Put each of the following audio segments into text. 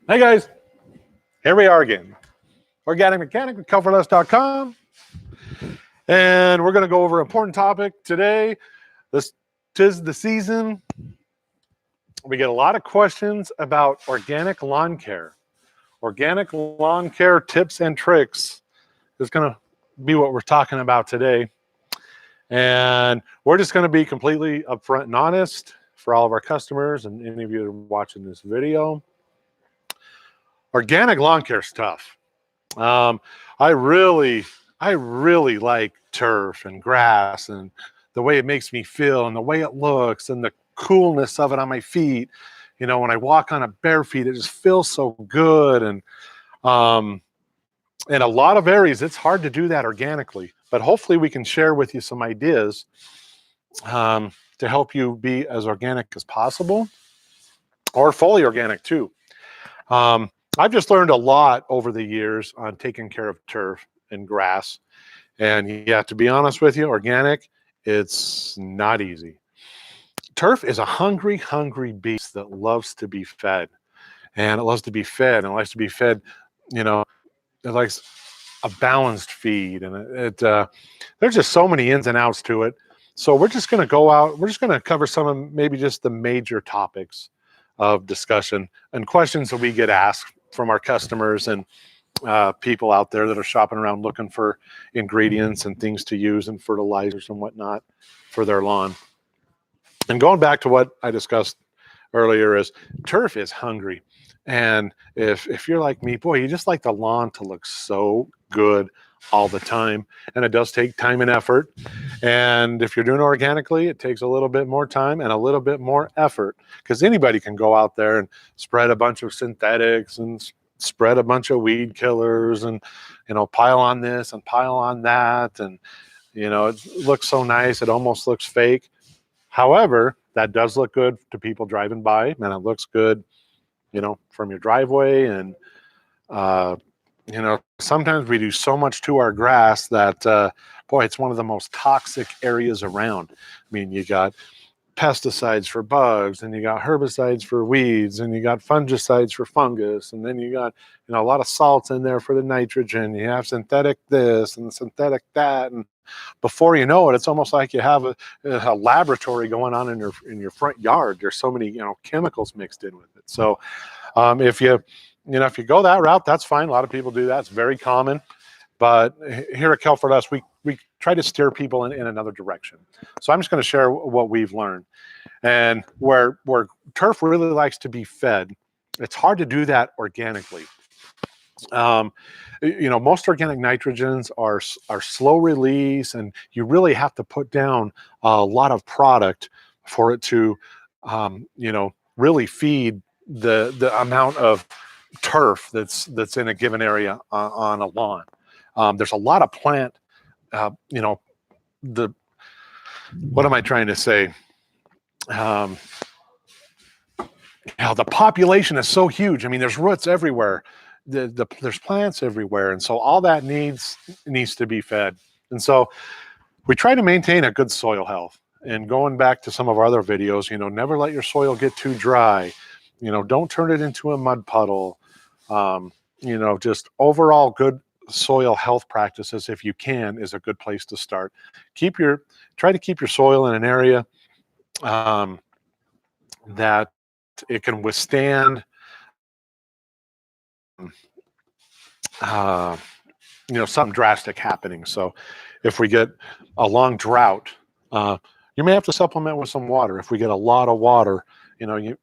Hey guys, here we are again. Organic Mechanic with ComfortLess.com. And we're going to go over an important topic today. This tis the season. We get a lot of questions about organic lawn care. Organic lawn care tips and tricks is going to be what we're talking about today. And we're just going to be completely upfront and honest for all of our customers and any of you that are watching this video. Organic lawn care is tough. Um, I really, I really like turf and grass and the way it makes me feel and the way it looks and the coolness of it on my feet. You know, when I walk on a bare feet, it just feels so good. And in a lot of areas, it's hard to do that organically. But hopefully, we can share with you some ideas to help you be as organic as possible, or fully organic too. I've just learned a lot over the years on taking care of turf and grass. And yeah, to be honest with you, organic, it's not easy. Turf is a hungry, hungry beast that loves to be fed. And it loves to be fed and it likes to be fed, you know, it likes a balanced feed. And there's just so many ins and outs to it. So we're just going to go out, we're just going to cover some of maybe just the major topics of discussion and questions that we get asked from our customers and people out there that are shopping around looking for ingredients and things to use and fertilizers and whatnot for their lawn. And going back to what I discussed earlier is turf is hungry. And if you're like me, boy, you just like the lawn to look so good all the time. And it does take time and effort. And if you're doing organically, it takes a little bit more time and a little bit more effort because anybody can go out there and spread a bunch of synthetics and spread a bunch of weed killers and, you know, pile on this and pile on that. And, you know, it looks so nice. It almost looks fake. However, that does look good to people driving by and it looks good, you know, from your driveway. And, you know, sometimes we do so much to our grass that, boy, it's one of the most toxic areas around. I mean, you got pesticides for bugs and you got herbicides for weeds and you got fungicides for fungus. And then you got, you know, a lot of salts in there for the nitrogen. You have synthetic this and synthetic that. And before you know it, it's almost like you have a laboratory going on in your front yard. There's so many, you know, chemicals mixed in with it. So if you go that route, that's fine. A lot of people do that. It's very common. But here at Kelford Us, we try to steer people in another direction. So I'm just going to share what we've learned. And where turf really likes to be fed, it's hard to do that organically. You know, most organic nitrogens are slow release, and you really have to put down a lot of product for it to, you know, really feed the amount of turf that's in a given area on a lawn. There's a lot of plant, you know, what am I trying to say? The population is so huge. I mean, there's roots everywhere. There's plants everywhere. And so all that needs to be fed. And so we try to maintain a good soil health. And going back to some of our other videos, you know, never let your soil get too dry. You know, don't turn it into a mud puddle. You know, just overall good soil health practices, if you can, is a good place to start. Try to keep your soil in an area that it can withstand, you know, something drastic happening. So if we get a long drought, you may have to supplement with some water. If we get a lot of water, you know, you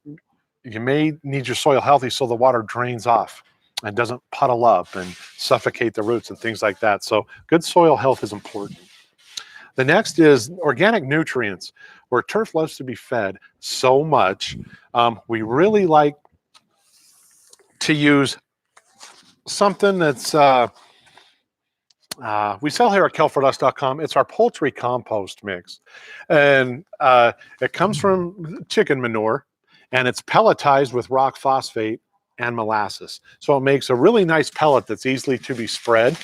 may need your soil healthy so the water drains off and doesn't puddle up and suffocate the roots and things like that. So good soil health is important. The next is organic nutrients. Where turf loves to be fed so much, we really like to use something that's we sell here at KelfordUs.com. It's our poultry compost mix, and it comes from chicken manure, and it's pelletized with rock phosphate and molasses. So it makes a really nice pellet that's easily spread.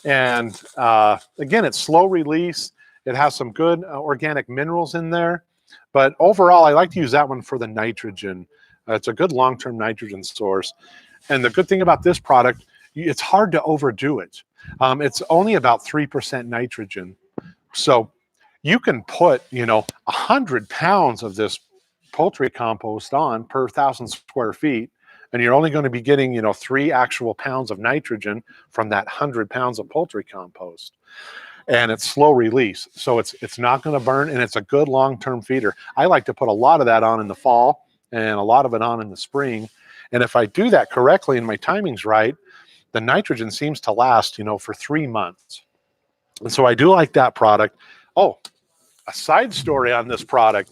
And again, it's slow release. It has some good organic minerals in there. But overall, I like to use that one for the nitrogen It's a good long-term nitrogen source. And the good thing about this product, it's hard to overdo it. It's only about 3% nitrogen. So you can put, 100 pounds of this poultry compost on per 1,000 square feet, and you're only going to be getting, 3 actual pounds of nitrogen from that 100 pounds of poultry compost. And it's slow release, so it's not going to burn, and it's a good long-term feeder. I like to put a lot of that on in the fall and a lot of it on in the spring. And if I do that correctly and my timing's right, the nitrogen seems to last, for 3 months. And so I do like that product. Oh, a side story on this product.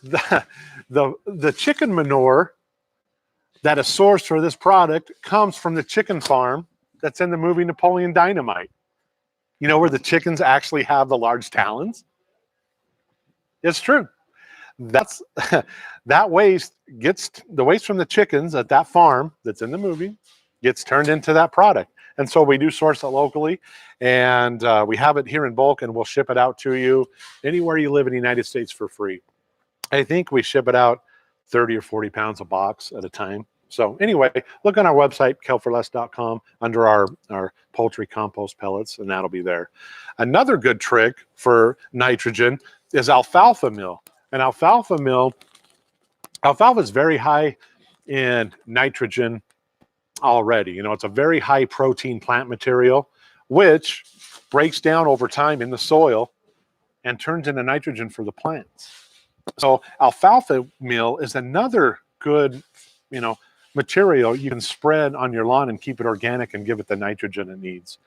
The chicken manure that is sourced for this product comes from the chicken farm that's in the movie Napoleon Dynamite. You know where the chickens actually have the large talons? It's true. That's that waste the waste from the chickens at that farm that's in the movie gets turned into that product. And so we do source it locally, and we have it here in bulk, and we'll ship it out to you anywhere you live in the United States for free. I think we ship it out 30 or 40 pounds a box at a time. So anyway, look on our website, kelpforless.com, under our poultry compost pellets, and that'll be there. Another good trick for nitrogen is alfalfa meal. And alfalfa is very high in nitrogen already. It's a very high protein plant material, which breaks down over time in the soil and turns into nitrogen for the plants. So alfalfa meal is another good, material you can spread on your lawn and keep it organic and give it the nitrogen it needs.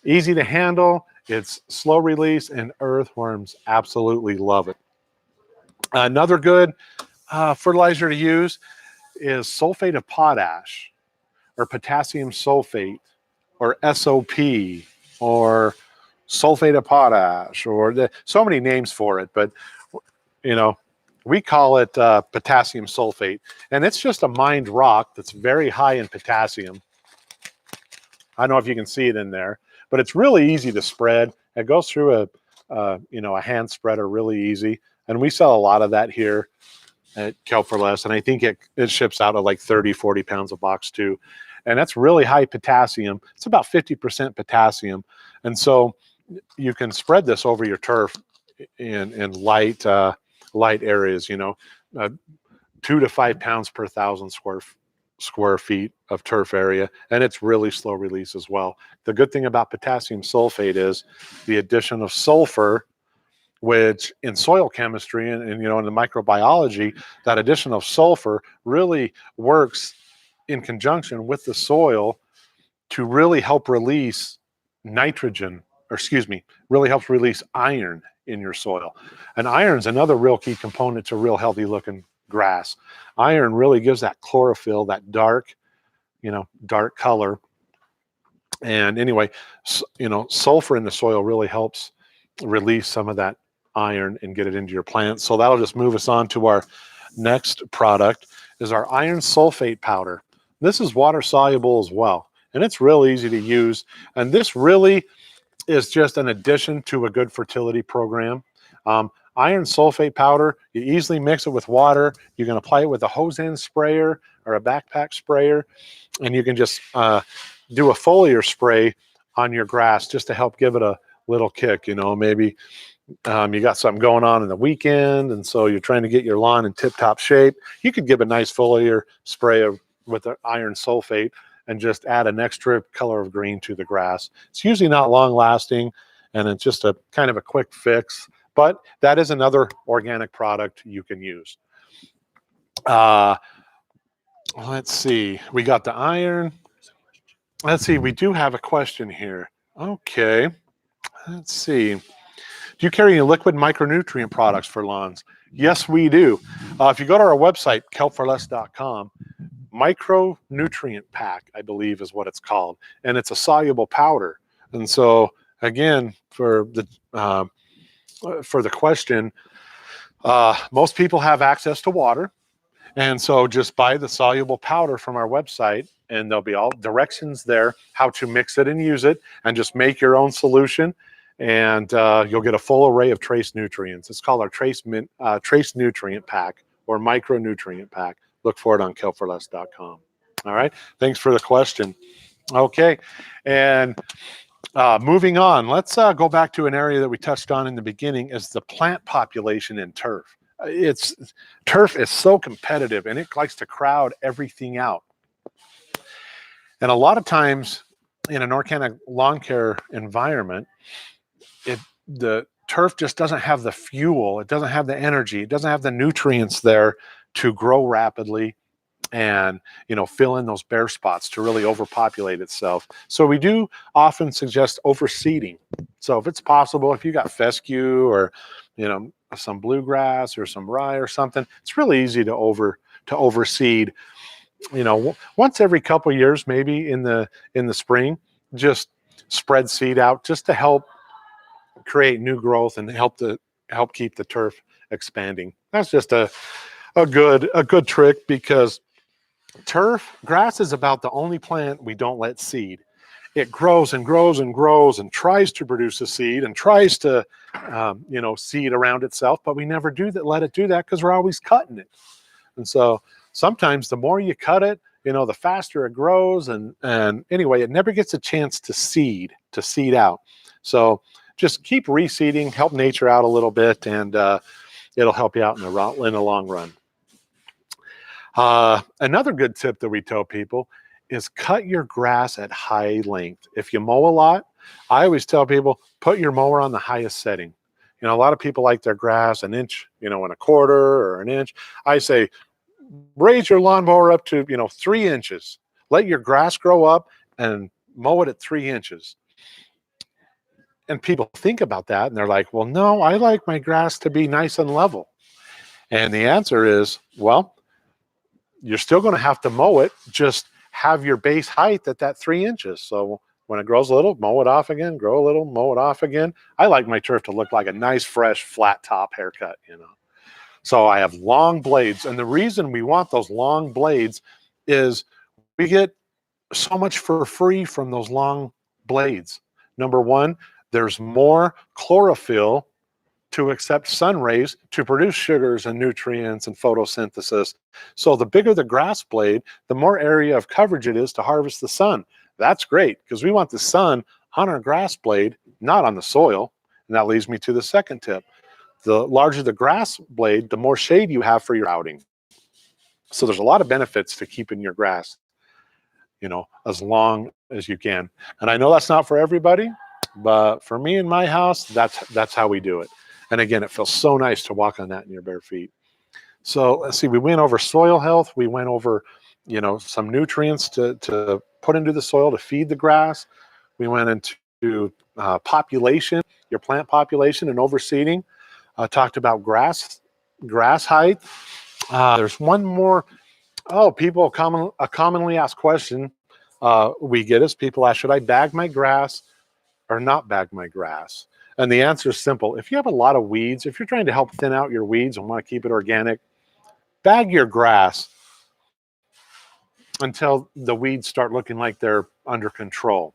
Easy to handle, it's slow release, and earthworms absolutely love it. Another good fertilizer to use is sulfate of potash, or potassium sulfate, or SOP, or sulfate of potash, or so many names for it, but we call it potassium sulfate, and it's just a mined rock that's very high in potassium. I don't know if you can see it in there, but it's really easy to spread. It goes through a hand spreader really easy, and we sell a lot of that here at Kelp for Less, and I think it ships out at like 30, 40 pounds a box too. And that's really high potassium. It's about 50% potassium, and so you can spread this over your turf in light areas, 2 to 5 pounds per 1,000 square feet of turf area, and it's really slow release as well. The good thing about potassium sulfate is the addition of sulfur, which in soil chemistry and in the microbiology, that addition of sulfur really works in conjunction with the soil to really help release really helps release iron in your soil. And iron's another real key component to real healthy looking grass. Iron really gives that chlorophyll, that dark color. And anyway, sulfur in the soil really helps release some of that iron and get it into your plants. So that'll just move us on to our next product, is our iron sulfate powder. This is water soluble as well, and it's real easy to use. And this really is just an addition to a good fertility program. Iron sulfate powder, you easily mix it with water. You can apply it with a hose end sprayer or a backpack sprayer, and you can just do a foliar spray on your grass just to help give it a little kick. Maybe you got something going on in the weekend, and so you're trying to get your lawn in tip-top shape. You could give a nice foliar spray with the iron sulfate and just add an extra color of green to the grass. It's usually not long lasting, and it's just a kind of a quick fix, but that is another organic product you can use. Let's see, we got the iron. Let's see, we do have a question here. Okay, let's see. Do you carry any liquid micronutrient products for lawns? Yes, we do. If you go to our website, kelpforless.com, micronutrient pack, I believe is what it's called, and it's a soluble powder. And so again, for the question, most people have access to water, and so just buy the soluble powder from our website, and there'll be all directions there how to mix it and use it, and just make your own solution, and you'll get a full array of trace nutrients. It's called our trace nutrient pack or micronutrient pack. Look for it on kelpforless.com. All right. Thanks for the question. Okay. And moving on, let's go back to an area that we touched on in the beginning is the plant population in turf. Turf is so competitive and it likes to crowd everything out. And a lot of times in an organic lawn care environment, the turf just doesn't have the fuel, it doesn't have the energy, it doesn't have the nutrients there to grow rapidly and fill in those bare spots to really overpopulate itself. So we do often suggest overseeding. So if it's possible, if you got fescue or some bluegrass or some rye or something, it's really easy to overseed. Once every couple of years, maybe in the spring, just spread seed out just to help create new growth and help keep the turf expanding. That's just a good trick, because grass is about the only plant we don't let seed. It grows and grows and grows and tries to produce a seed and tries to seed around itself, but we never let it do that because we're always cutting it. And so sometimes the more you cut it, the faster it grows, and anyway, it never gets a chance to seed out. So just keep reseeding, help nature out a little bit, and it'll help you out in the long run. Another good tip that we tell people is cut your grass at high length. If you mow a lot, I always tell people, put your mower on the highest setting. A lot of people like their grass an inch, and a quarter or an inch. I say, raise your lawnmower up to, 3 inches. Let your grass grow up and mow it at 3 inches. And people think about that and they're like, well, no, I like my grass to be nice and level. And the answer is, well, you're still going to have to mow it. Just have your base height at that 3 inches. So when it grows a little, mow it off again, grow a little, mow it off again. I like my turf to look like a nice, fresh, flat top haircut, So I have long blades. And the reason we want those long blades is we get so much for free from those long blades. Number one, there's more chlorophyll to accept sun rays to produce sugars and nutrients and photosynthesis. So the bigger the grass blade, the more area of coverage it is to harvest the sun. That's great, because we want the sun on our grass blade, not on the soil. And that leads me to the second tip. The larger the grass blade, the more shade you have for your outing. So there's a lot of benefits to keeping your grass, as long as you can. And I know that's not for everybody, but for me in my house, that's how we do it. And again, it feels so nice to walk on that in your bare feet. So let's see, we went over soil health. We went over, some nutrients to put into the soil to feed the grass. We went into population, your plant population, and overseeding. Talked about grass height. There's one more. People commonly asked question we get is people ask, should I bag my grass or not bag my grass? And the answer is simple. If you have a lot of weeds, if you're trying to help thin out your weeds and want to keep it organic, bag your grass until the weeds start looking like they're under control.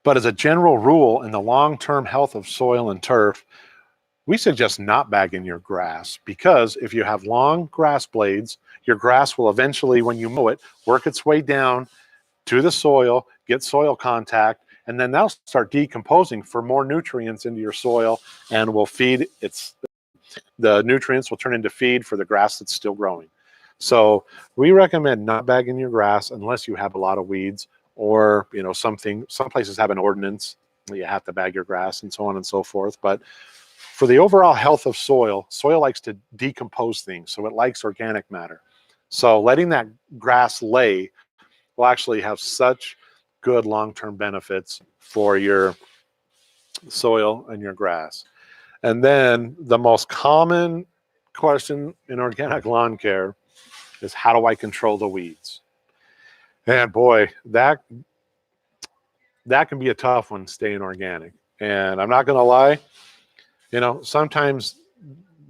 But as a general rule, in the long-term health of soil and turf, we suggest not bagging your grass, because if you have long grass blades, your grass will eventually, when you mow it, work its way down to the soil, get soil contact, and then they'll start decomposing for more nutrients into your soil and will feed the nutrients will turn into feed for the grass that's still growing. So we recommend not bagging your grass unless you have a lot of weeds, or some places have an ordinance that you have to bag your grass and so on and so forth. But for the overall health of soil likes to decompose things, so it likes organic matter. So letting that grass lay will actually have such good long-term benefits for your soil and your grass. And then the most common question in organic lawn care is, how do I control the weeds? And boy, that can be a tough one, staying organic. And I'm not going to lie, sometimes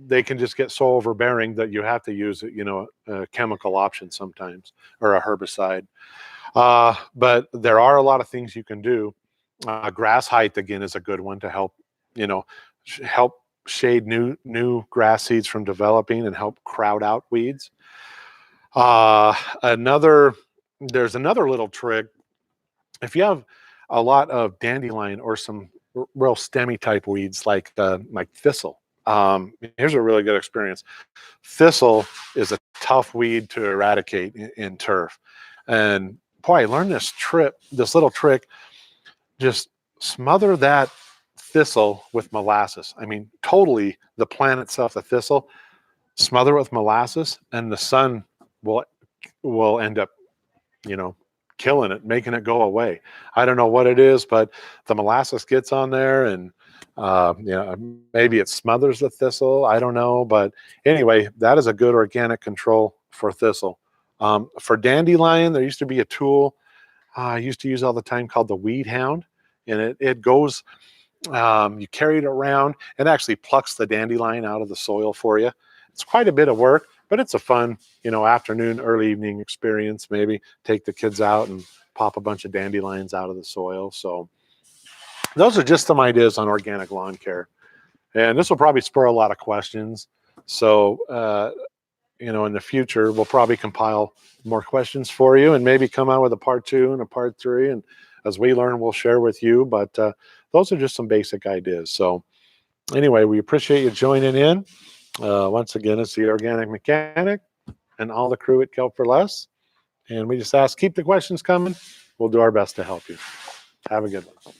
they can just get so overbearing that you have to use, a chemical option sometimes, or a herbicide. But there are a lot of things you can do. Grass height, again, is a good one to help shade new grass seeds from developing and help crowd out weeds. Another There's another little trick. If you have a lot of dandelion or some real stemmy type weeds like thistle, here's a really good experience. Thistle is a tough weed to eradicate in turf, and boy, I learned this little trick. Just smother that thistle with molasses. I mean, totally the plant itself, the thistle, smother it with molasses, and the sun will end up, you know, killing it, making it go away. I don't know what it is, but the molasses gets on there, and maybe it smothers the thistle. I don't know, but anyway, that is a good organic control for thistle. For dandelion, there used to be a tool I used to use all the time called the Weed Hound, and it goes. You carry it around and actually plucks the dandelion out of the soil for you. It's quite a bit of work, but it's a fun, afternoon, early evening experience. Maybe take the kids out and pop a bunch of dandelions out of the soil. So those are just some ideas on organic lawn care. And this will probably spur a lot of questions. So, in the future, we'll probably compile more questions for you and maybe come out with a part 2 and a part 3. And as we learn, we'll share with you. But those are just some basic ideas. So anyway, we appreciate you joining in. Once again, it's the Organic Mechanic and all the crew at Kelp for Less. And we just ask, keep the questions coming. We'll do our best to help you. Have a good one.